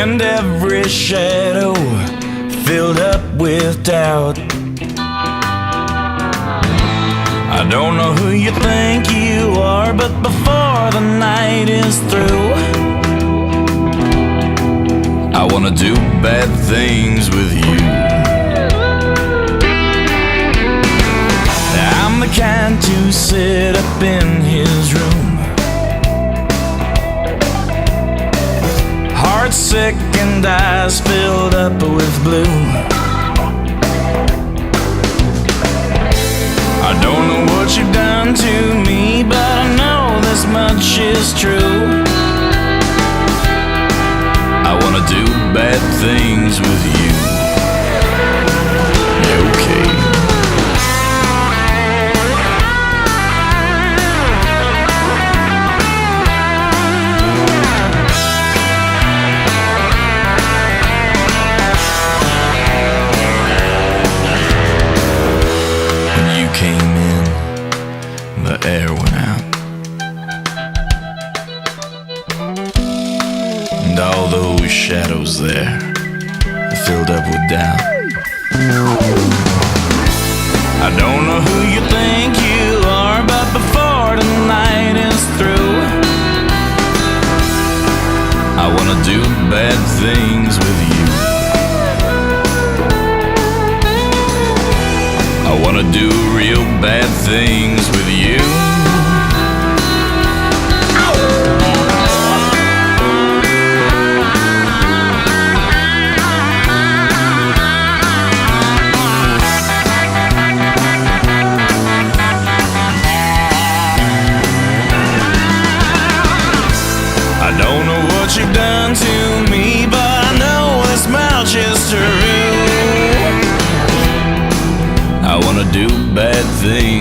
and every shadow filled up with doubt. I don't know who you think you are, but before the night is through, I wanna do bad things with you. I'm the kind to sit up in his room, heart sick and eyes filled up with blue. I don't know what you've done to me, but I know this much is true. I wanna do bad things with you. Okay. Came in, the air went out, and all those shadows there filled up with doubt. I don't know who you think you are, but before the night is through, I wanna do bad things with you. I wanna do real bad things with you. I don't know what you've done to me, but I know this much is true. I wanna do bad things